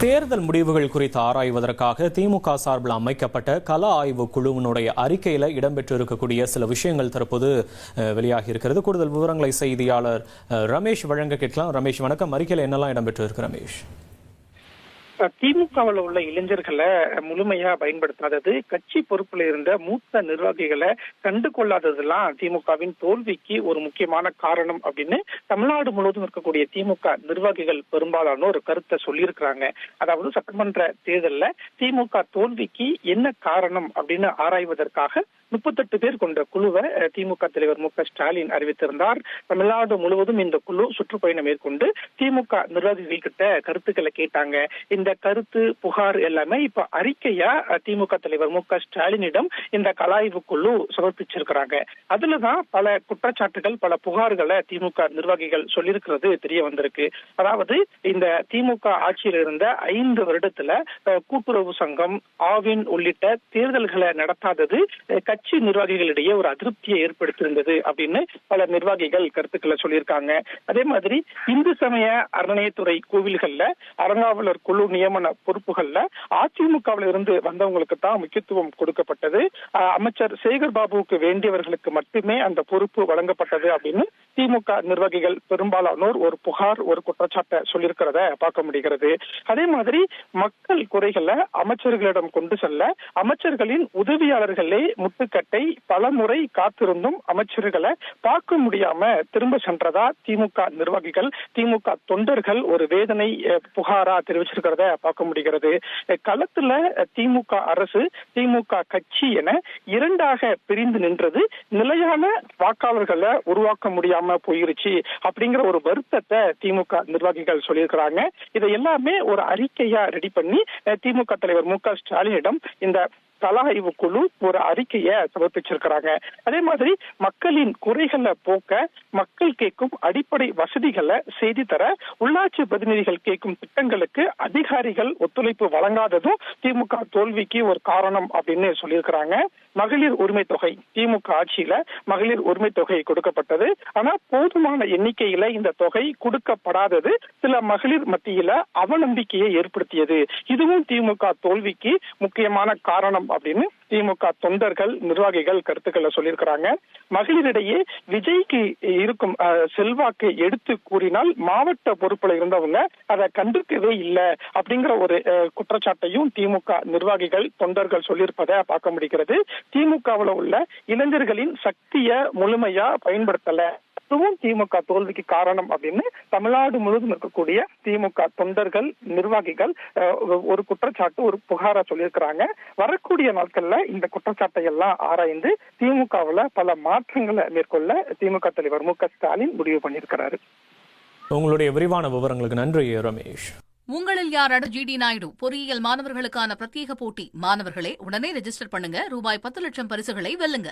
தேர்தல் முடிவுகள் குறித்து ஆராய்வதற்காக திமுக சார்பில் அமைக்கப்பட்ட கள ஆய்வு குழுவினுடைய அறிக்கையில் இடம்பெற்றிருக்கக்கூடிய சில விஷயங்கள் தற்போது வெளியாகி இருக்கிறது. கூடுதல் விவரங்களை செய்தியாளர் ரமேஷ் வழங்க கேட்கலாம். ரமேஷ் வணக்கம். அறிக்கையில் என்னெல்லாம் இடம்பெற்றிருக்கு ரமேஷ்? திமுகவில் உள்ள இளைஞர்களை முழுமையா பயன்படுத்தாதது, கட்சி பொறுப்புல இருந்த மூத்த நிர்வாகிகளை கண்டு கொள்ளாததெல்லாம் திமுகவின் தோல்விக்கு ஒரு முக்கியமான காரணம் அப்படின்னு தமிழ்நாடு முழுவதும் இருக்கக்கூடிய திமுக நிர்வாகிகள் பெரும்பாலானோர் கருத்தை சொல்லியிருக்கிறாங்க. அதாவது சட்டமன்ற தேர்தலில் திமுக தோல்விக்கு என்ன காரணம் அப்படின்னு ஆராய்வதற்காக 38 பேர் கொண்ட குழுவை திமுக தலைவர் மு.க.ஸ்டாலின் அறிவித்திருந்தார். தமிழ்நாடு முழுவதும் இந்த குழு சுற்றுப்பயணம் மேற்கொண்டு திமுக நிர்வாகிகள் கிட்ட கருத்துக்களை கேட்டாங்க. இந்த கருத்து புகார் எல்லாமே இப்ப அறிக்கையா திமுக தலைவர் மு.க.ஸ்டாலினிடம் இந்த கலாய்வு குழு சமர்ப்பிச்சிருக்கிறாங்க. அதுலதான் பல குற்றச்சாட்டுகள், பல புகார்களை திமுக நிர்வாகிகள் சொல்லியிருக்கிறது தெரிய வந்திருக்கு. அதாவது இந்த திமுக ஆட்சியில் இருந்த 5 வருடத்துல கூட்டுறவு சங்கம், ஆவின் உள்ளிட்ட தேர்தல்களை நடத்தாதது கட்சி நிர்வாகிகளிடையே ஒரு அதிருப்தியை ஏற்படுத்தியிருந்தது அப்படின்னு பல நிர்வாகிகள் கருத்துக்களை சொல்லியிருக்காங்க. அதே மாதிரி இந்து சமய அறநிலையத்துறை கோவில்கள்ல அறங்காவலர் குழு நியமன பொறுப்புகள்ல அதிமுகவில் இருந்து வந்தவங்களுக்கு தான் முக்கியத்துவம் கொடுக்கப்பட்டது. அமைச்சர் சேகர் பாபுவுக்கு வேண்டியவர்களுக்கு மட்டுமே அந்த பொறுப்பு வழங்கப்பட்டது அப்படின்னு திமுக நிர்வாகிகள் பெரும்பாலானோர் ஒரு புகார், ஒரு குற்றச்சாட்டை சொல்லியிருக்கிறத பார்க்க முடிகிறது. அதே மாதிரி மக்கள் குறைகளை அமைச்சர்களிடம் கொண்டு செல்ல அமைச்சர்களின் உதவியாளர்களே முட்டுக்கட்டை பல முறை காத்திருந்தும் அமைச்சர்களை பார்க்க முடியாம திரும்ப சென்றதா திமுக நிர்வாகிகள், திமுக தொண்டர்கள் ஒரு வேதனை புகாரா தெரிவிச்சிருக்கிறத பார்க்க முடிகிறது. களத்துல திமுக அரசு, திமுக கட்சி என இரண்டாக பிரிந்து நின்றது நிலையான வாக்காளர்களை உருவாக்க முடியாம போயிருச்சு அப்படிங்கிற ஒரு வருத்தத்தை திமுக நிர்வாகிகள் சொல்லியிருக்கிறாங்க. இதை எல்லாமே ஒரு அறிக்கையா ரெடி பண்ணி திமுக தலைவர் மு.க.ஸ்டாலினிடம் இந்த கள ஆய்வு குழு ஒரு அறிக்கையை சமர்ப்பிச்சிருக்கிறாங்க. அதே மாதிரி மக்களின் குறைகளை போக்க, மக்கள் கேட்கும் அடிப்படை வசதிகளை செய்தி தர, உள்ளாட்சி பிரதிநிதிகள் கேட்கும் திட்டங்களுக்கு அதிகாரிகள் ஒத்துழைப்பு வழங்காததும் திமுக தோல்விக்கு ஒரு காரணம் அப்படின்னு சொல்லியிருக்கிறாங்க. மகளிர் உரிமை தொகை, திமுக ஆட்சியில மகளிர் உரிமை தொகை கொடுக்கப்பட்டது. ஆனா போதுமான எண்ணிக்கையில இந்த தொகை கொடுக்கப்படாதது சில மகளிர் மத்தியில அவநம்பிக்கையை ஏற்படுத்தியது. இதுவும் திமுக தோல்விக்கு முக்கியமான காரணம் அப்படின்னு திமுக தொண்டர்கள், நிர்வாகிகள் கருத்துக்களை சொல்லியிருக்கிறாங்க. மகளிரிடையே விஜய்க்கு இருக்கும் செல்வாக்கு எடுத்து கூறினால் மாவட்ட பொறுப்புல இருந்தவங்க அதை கண்டுக்கவே இல்லை அப்படிங்கிற ஒரு குற்றச்சாட்டையும் திமுக நிர்வாகிகள், தொண்டர்கள் சொல்லியிருப்பதை பார்க்க முடிகிறது. திமுகவில் உள்ள இளைஞர்களின் சக்தியை முழுமையா பயன்படுத்தல, அதுவும் திமுக தோல்விக்கு காரணம் அப்படின்னு தமிழ்நாடு முழுவதும் இருக்கக்கூடிய திமுக தொண்டர்கள், நிர்வாகிகள் ஒரு குற்றச்சாட்டு, ஒரு புகாரா சொல்லியிருக்கிறாங்க. வரக்கூடிய நாட்கள்ல இந்த குற்றச்சாட்டை எல்லாம் ஆராய்ந்து திமுகவில் பல மாற்றங்களை மேற்கொள்ள திமுக தலைவர் மு.க.ஸ்டாலின் முடிவு பண்ணியிருக்கிறாரு. உங்களுடைய விரிவான விவரங்களுக்கு நன்றி ரமேஷ். உங்களில் யாராவது ஜிடி நாயுடு பொறியியல் மாணவர்களுக்கான பிரத்யேக போட்டி. மாணவர்களே உடனே ரெஜிஸ்டர் பண்ணுங்க. ரூபாய் 10 லட்சம் பரிசுகளை வெல்லுங்க.